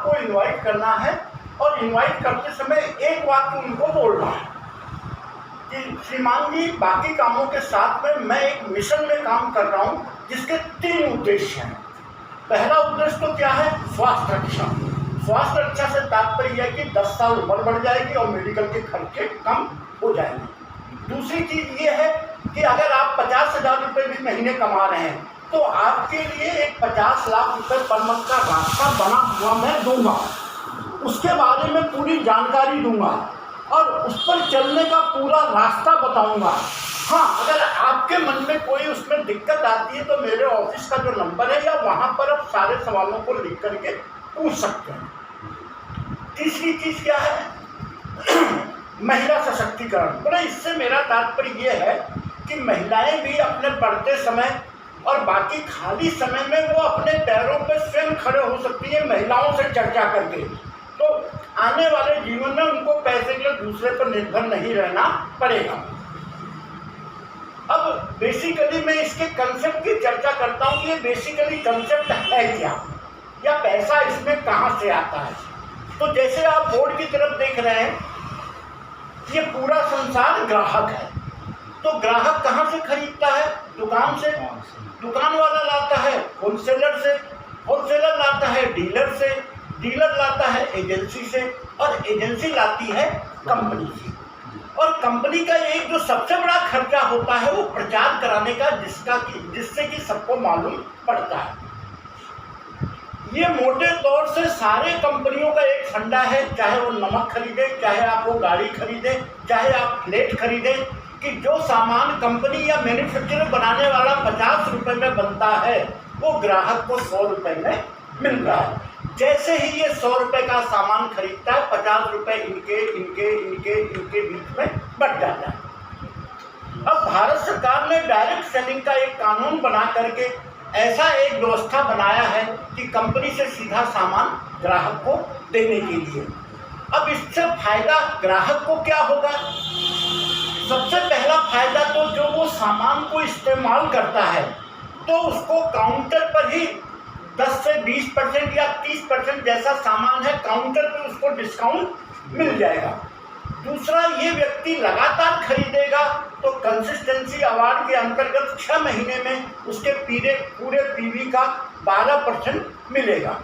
आपको इनवाइट करना है और इनवाइट करते समय एक वाक्य उनको बोलना है कि श्रीमान जी, बाकी कामों के साथ में मैं एक मिशन में काम कर रहा हूँ जिसके 3 उद्देश्य हैं। पहला उद्देश्य तो क्या है? स्वास्थ्य रक्षा। स्वास्थ्य रक्षा से तात्पर्य है कि 10 साल उम्र बढ़ जाएगी और मेडिकल के खर्चे कम हो जाएंगे। दूसरी चीज ये है कि अगर आप 50,000 रुपये भी महीने कमा रहे हैं तो आपके लिए एक 50 लाख रुपये पर मंथ का रास्ता बना हुआ मैं दूंगा, उसके बारे में पूरी जानकारी दूंगा और उस पर चलने का पूरा रास्ता बताऊंगा। हाँ, अगर आपके मन में कोई उसमें दिक्कत आती है तो मेरे ऑफिस का जो नंबर है या वहाँ पर आप सारे सवालों को लिख करके पूछ सकते हैं। तीसरी चीज़ क्या है? महिला सशक्तिकरण। बोले इससे मेरा तात्पर्य ये है कि महिलाएं भी अपने पढ़ते समय और बाकी खाली समय में वो अपने पैरों पर स्वयं खड़े हो सकती है महिलाओं से चर्चा करके। तो आने वाले जीवन में उनको पैसे के लिए दूसरे पर निर्भर नहीं रहना पड़ेगा। अब बेसिकली मैं इसके कंसेप्ट की चर्चा करता हूँ कि ये बेसिकली कंसेप्ट है क्या या पैसा इसमें कहाँ से आता है। तो जैसे आप बोर्ड की तरफ देख रहे हैं, ये पूरा संसार ग्राहक है। तो ग्राहक कहाँ से खरीदता है? दुकान से। दुकान वाला लाता है होलसेलर से, होलसेलर लाता है डीलर से, डीलर लाता है एजेंसी से और एजेंसी लाती है कंपनी से। और कंपनी का एक जो सबसे बड़ा खर्चा होता है वो प्रचार कराने का, जिससे कि सबको मालूम पड़ता है। ये मोटे तौर से सारे कंपनियों का एक फंडा है, चाहे वो नमक खरीदे, चाहे आप वो गाड़ी खरीदें, चाहे आप फ्लैट खरीदें, कि जो सामान कंपनी या मैन्युफैक्चरर बनाने वाला 50 रुपये में बनता है वो ग्राहक को 100 रुपये में मिल रहा है। जैसे ही ये 100 रुपये का सामान खरीदता है, 50 रुपये इनके बीच में बढ़ जाता है। अब भारत सरकार ने डायरेक्ट सेलिंग का एक कानून बना करके ऐसा एक व्यवस्था बनाया है कि कंपनी से सीधा सामान ग्राहक को देने के लिए। अब इससे फायदा ग्राहक को क्या होगा? सबसे पहला फायदा तो जो वो सामान को इस्तेमाल करता है तो उसको काउंटर पर ही 10 से 20% या 30% जैसा सामान है काउंटर पर उसको डिस्काउंट मिल जाएगा। दूसरा, ये व्यक्ति लगातार खरीदेगा तो कंसिस्टेंसी अवार्ड के अंतर्गत 6 महीने में उसके पूरे पीवी का 12% मिलेगा।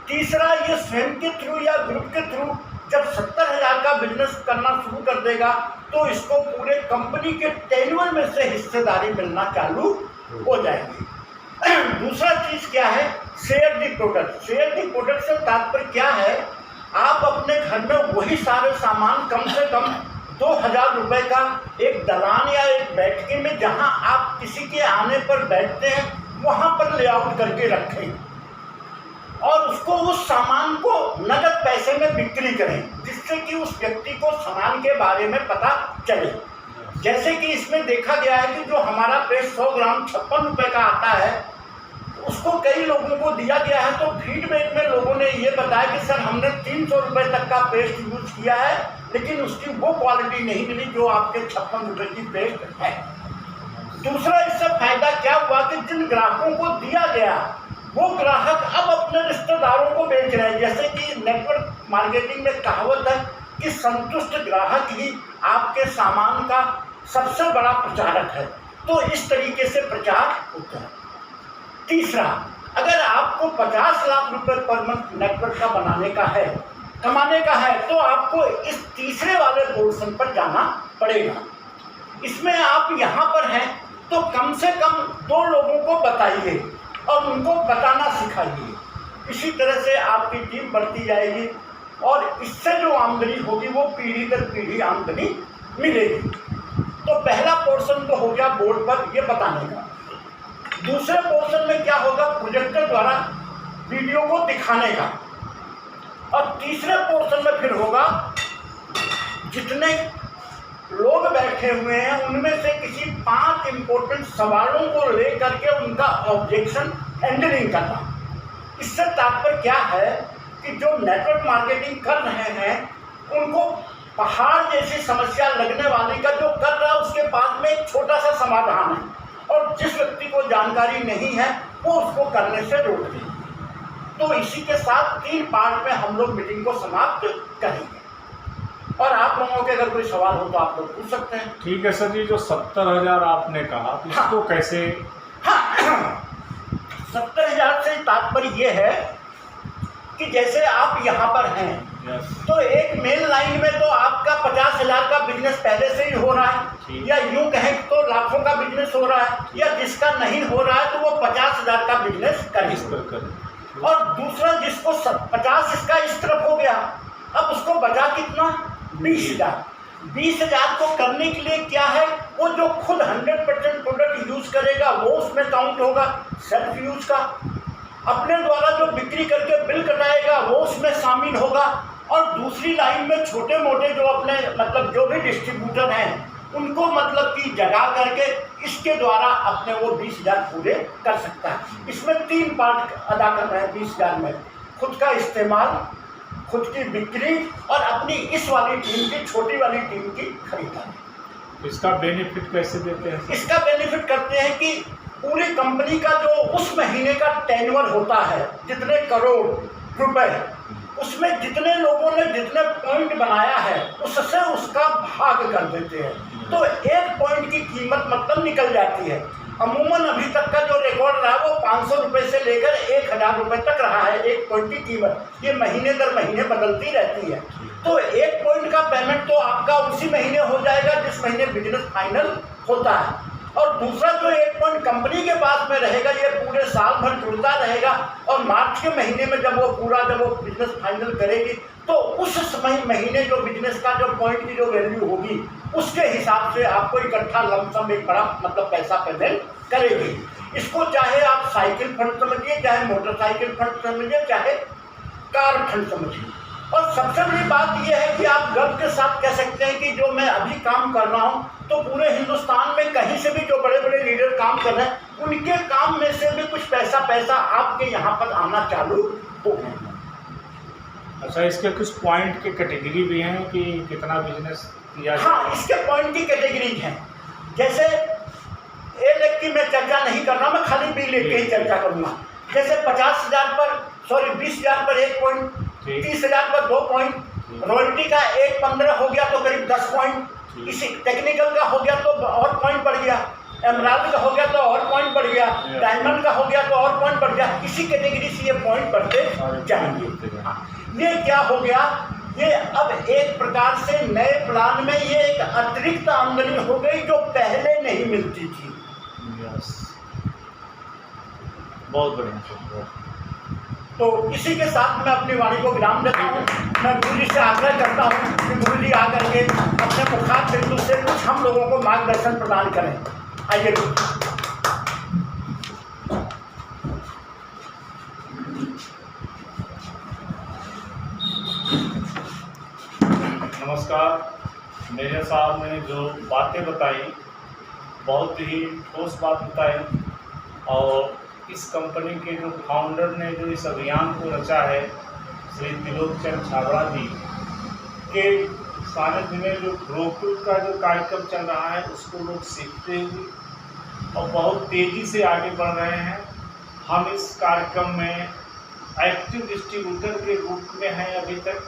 तीसरा, ये स्वयं के थ्रू या ग्रुप के थ्रू जब 70,000 का बिजनेस करना शुरू कर देगा तो इसको पूरे कंपनी के टर्नओवर में से हिस्सेदारी मिलना चालू हो जाएगी। दूसरा चीज़ क्या है? Share the product. Share the product से तात्पर्य क्या है? आप अपने घर में वही सारे सामान कम से कम 2,000 रुपये का एक दलान या एक बैठके में जहां आप किसी के आने पर बैठते हैं वहां पर लेआउट करके रखें और उसको उस सामान को नगद पैसे में बिक्री करें, जिससे कि उस व्यक्ति को सामान के बारे में पता चले। जैसे कि इसमें देखा गया है कि जो हमारा पेस्ट 100 ग्राम 56 रुपये का आता है उसको कई लोगों को दिया गया है, तो फीडबैक में लोगों ने ये बताया कि सर हमने 300 रुपये तक का पेस्ट यूज किया है लेकिन उसकी वो क्वालिटी नहीं मिली जो आपके 56 रुपये की पेस्ट है। दूसरा, इससे फायदा क्या हुआ कि जिन ग्राहकों को दिया गया वो ग्राहक अब अपने रिश्तेदारों को बेच रहे हैं। जैसे कि नेटवर्क मार्केटिंग में कहावत है कि संतुष्ट ग्राहक ही आपके सामान का सबसे बड़ा प्रचारक है। तो इस तरीके से प्रचार होता है। तीसरा, अगर आपको 50 लाख रुपए पर मंथ नेटवर्क का बनाने का है, कमाने का है, तो आपको इस तीसरे वाले पोर्शन पर जाना पड़ेगा। इसमें आप यहाँ पर हैं तो कम से कम 2 लोगों को बताइए और उनको बताना सिखाइए। इसी तरह से आपकी टीम बढ़ती जाएगी और इससे जो आमदनी होगी वो पीढ़ी दर पीढ़ी आमदनी मिलेगी। तो पहला पोर्शन तो हो गया बोर्ड पर ये बताने का। दूसरे पोर्शन में क्या होगा? प्रोजेक्टर द्वारा वीडियो को दिखाने का। और तीसरे पोर्शन में फिर होगा जितने लोग बैठे हुए हैं उनमें से किसी 5 इंपॉर्टेंट सवालों को लेकर के उनका ऑब्जेक्शन हैंडलिंग करना। इससे तात्पर्य क्या है कि जो नेटवर्क मार्केटिंग कर रहे हैं उनको पहाड़ जैसी समस्या लगने वाली का जो कर रहा है उसके पास में एक छोटा सा समाधान है, और जिस व्यक्ति को जानकारी नहीं है वो उसको करने से रोक दें। तो इसी के साथ 3 पार्ट में हम लोग मीटिंग को समाप्त करेंगे। और आप लोगों के अगर कोई सवाल हो तो आप लोग पूछ सकते हैं। ठीक है सर जी, जो 70,000 आपने कहा तो इसको कैसे? हाँ 70,000 से तात्पर्य ये है कि जैसे आप यहाँ पर हैं तो एक मेन लाइन में तो आपका 50,000 का बिजनेस पहले से ही हो रहा है, या यूं कहें तो लाखों का बिजनेस हो रहा है, या जिसका नहीं हो रहा है तो वो 50,000 का बिजनेस करें। और दूसरा जिसको 50 इसका इस तरफ हो गया, अब उसको बचा कितना 20,000। 20,000 को करने के लिए क्या है, वो जो खुद 100% प्रोडक्ट यूज करेगा वो उसमें काउंट होगा, सेल्फ यूज का। अपने द्वारा जो बिक्री करके बिल कटाएगा वो उसमें शामिल होगा। और दूसरी लाइन में छोटे मोटे जो अपने मतलब जो भी डिस्ट्रीब्यूटर हैं उनको मतलब कि जगा करके इसके द्वारा अपने वो 20,000 पूरे कर सकता है। इसमें 3 पार्ट अदा कर रहे हैं 20,000 में, खुद का इस्तेमाल, खुद की बिक्री और अपनी इस वाली टीम की, छोटी वाली टीम की खरीदारी। इसका बेनिफिट कैसे देते हैं? इसका बेनिफिट करते हैं कि पूरी कंपनी का जो उस महीने का टर्नओवर होता है, जितने करोड़ रुपए, उसमें जितने लोगों ने जितने पॉइंट बनाया है उससे उसका भाग कर देते हैं, तो 1 पॉइंट की कीमत मतलब निकल जाती है। अमूमन अभी तक का जो रिकॉर्ड रहा वो 500 रुपये से लेकर 1,000 रुपये तक रहा है 1 पॉइंट की कीमत। ये महीने दर महीने बदलती रहती है। तो 1 पॉइंट का पेमेंट तो आपका उसी महीने हो जाएगा जिस महीने बिजनेस फाइनल होता है। और दूसरा जो 1 पॉइंट कंपनी के पास में रहेगा ये पूरे साल भर जुड़ता रहेगा, और मार्च के महीने में जब वो बिजनेस फाइनल करेगी तो उस समय महीने जो बिजनेस का जो पॉइंट की जो वैल्यू होगी उसके हिसाब से आपको इकट्ठा लमसम एक बड़ा मतलब पैसा पेमेंट करेगी। इसको चाहे आप साइकिल फंड समझिए, चाहे मोटरसाइकिल फंड समझिए, चाहे कार फंड समझिए। और सबसे बड़ी बात यह है कि आप गर्व के साथ कह सकते हैं कि जो मैं अभी काम कर रहा हूं तो पूरे हिंदुस्तान में कहीं से भी जो बड़े बड़े लीडर काम कर रहे हैं उनके काम में से भी कुछ पैसा आपके यहाँ पर आना चालू हो गया। अच्छा, इसके कुछ पॉइंट की कैटेगरी भी हैं कि कितना बिजनेस किया? हाँ, इसके पॉइंट की कैटेगरीज हैं। जैसे ए लेख की मैं चर्चा नहीं कर रहा, मैं खाली बी लेख की ही चर्चा करूँगा। जैसे 20,000 पर 1 पॉइंट, 30,000 पर 2 पॉइंट, रॉयल्टी का 1.15 हो गया तो करीब 10 पॉइंट, इसी टेक्निकल का हो गया तो और पॉइंट बढ़ गया, एमराल्ड का हो गया तो और पॉइंट बढ़ गया, डायमंड का हो गया तो और पॉइंट बढ़ गया। इसी कैटेगरी से ये पॉइंट बढ़ते जाएंगे। ये क्या हो गया, ये अब एक प्रकार से नए प्लान में ये एक अतिरिक्त आमदनी हो गई जो पहले नहीं मिलती थी। बहुत बढ़िया। तो इसी के साथ मैं अपनी वाणी को विराम देता हूँ। मैं गुरु जी से आग्रह करता हूँ कि गुरु जी आकर के अपने मुखार बिंदु से कुछ हम लोगों को मार्गदर्शन प्रदान करें। आइए नमस्कार। मेरे साहब ने जो बातें बताई बहुत ही ठोस बात बताई, और इस कंपनी के जो फाउंडर ने जो इस अभियान को रचा है श्री त्रिलोक चंद छाबड़ा जी के सानिध्य में जो गुरुकुल का जो कार्यक्रम चल रहा है उसको लोग सीखते हुए और बहुत तेज़ी से आगे बढ़ रहे हैं। हम इस कार्यक्रम में एक्टिव डिस्ट्रीब्यूटर के रूप में हैं अभी तक,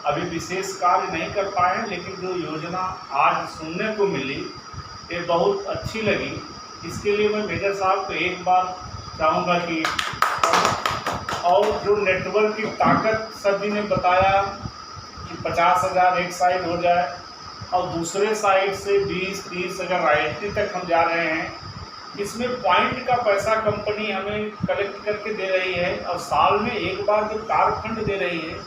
अभी विशेष कार्य नहीं कर पाए हैं, लेकिन जो योजना आज सुनने को मिली ये बहुत अच्छी लगी। इसके लिए मैं मेजर साहब को एक बार चाहूँगा कि और जो नेटवर्क की ताकत सर जी ने बताया कि 50,000 एक साइड हो जाए और दूसरे साइड से 20-30 अगर रॉयल्टी तक हम जा रहे हैं, इसमें पॉइंट का पैसा कंपनी हमें कलेक्ट करके दे रही है और साल में एक बार जो कार फंड दे रही है,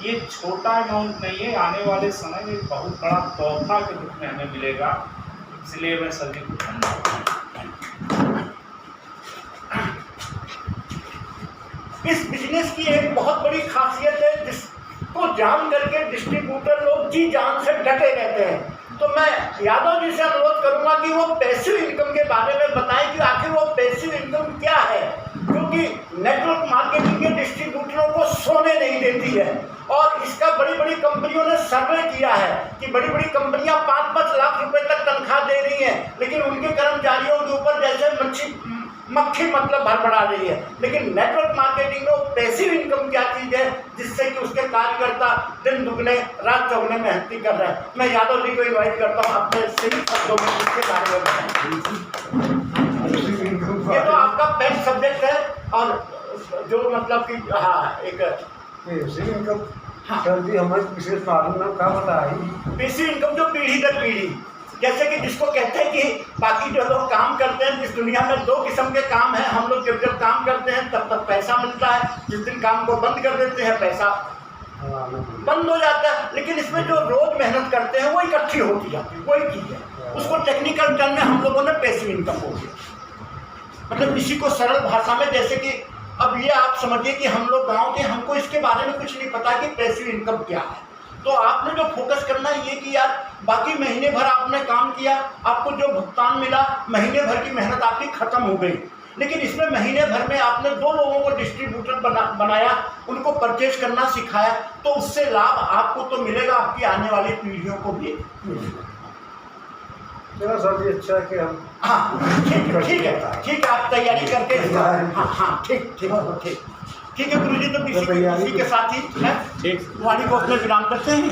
ये छोटा अमाउंट नहीं है। आने वाले समय में बहुत बड़ा तोहफा के रूप में हमें मिलेगा। इसलिए मैं सभी को धन्यवाद। इस बिजनेस की एक बहुत बड़ी खासियत है जिसको जान करके डिस्ट्रीब्यूटर लोग जी जान से डटे रहते हैं। तो मैं यादव जी से अनुरोध करूंगा कि वो पैसिव इनकम के बारे में बताएं कि आखिर वो पैसिव इनकम क्या है, क्योंकि नेटवर्क मार्केटिंग के डिस्ट्रीब्यूटरों को सोने नहीं देती है। और इसका बड़ी बड़ी कंपनियों ने सर्वे किया है कि बड़ी बड़ी कंपनियां 5-5 लाख रुपए तक तनख्वाह दे रही हैं, लेकिन उनके कर्मचारियों के ऊपर जैसे मक्खी मतलब भड़बड़ा रही है। लेकिन नेटवर्क मार्केटिंग में पैसिव इनकम क्या चीज़ है जिससे कि उसके कार्यकर्ता दिन दुगने रात चौगने मेहनती कर रहे हैं। मैं यादव जी को इन्वाइट करता हूँ अपने सीमित शब्दों में इसके बारे में बताएं। ये तो आपका पेट सब्जेक्ट है और जो मतलब कि हाँ एक इनकम हाँ। सर जी हमें विशेष मालूम ना क्या बताई। पैसिव इनकम जो पीढ़ी दर पीढ़ी, जैसे कि जिसको कहते हैं कि बाकी जो लोग काम करते हैं, इस दुनिया में दो किस्म के काम हैं। हम लोग जब जब काम करते हैं तब तक पैसा मिलता है, जिस दिन काम को बंद कर देते हैं पैसा बंद हो जाता है। लेकिन इसमें जो रोज मेहनत करते हैं वो इकट्ठी होती जाती है, वही चीज़ है। उसको टेक्निकल टर्म में हम लोगों ने पैसिव इनकम हो गया। मतलब इसी को सरल भाषा में, जैसे कि अब ये आप समझिए कि हम लोग गाँव के, हमको इसके बारे में कुछ नहीं पता कि पैसिव इनकम क्या है। तो आपने जो फोकस करना है ये कि यार बाकी महीने भर आपने काम किया, आपको जो भुगतान मिला, महीने भर की मेहनत आपकी खत्म हो गई। लेकिन इसमें महीने भर में आपने 2 लोगों को डिस्ट्रीब्यूटर बनाया, उनको परचेज करना सिखाया, तो उससे लाभ आपको तो मिलेगा, आपकी आने वाली पीढ़ियों को भी मिलेगा। चलो सर जी अच्छा है कि हम हाँ ठीक है आप तैयारी करके हाँ ठीक है गुरु जी। तो इसी के साथ ही ठीक वाणी को अपने विराम करते हैं।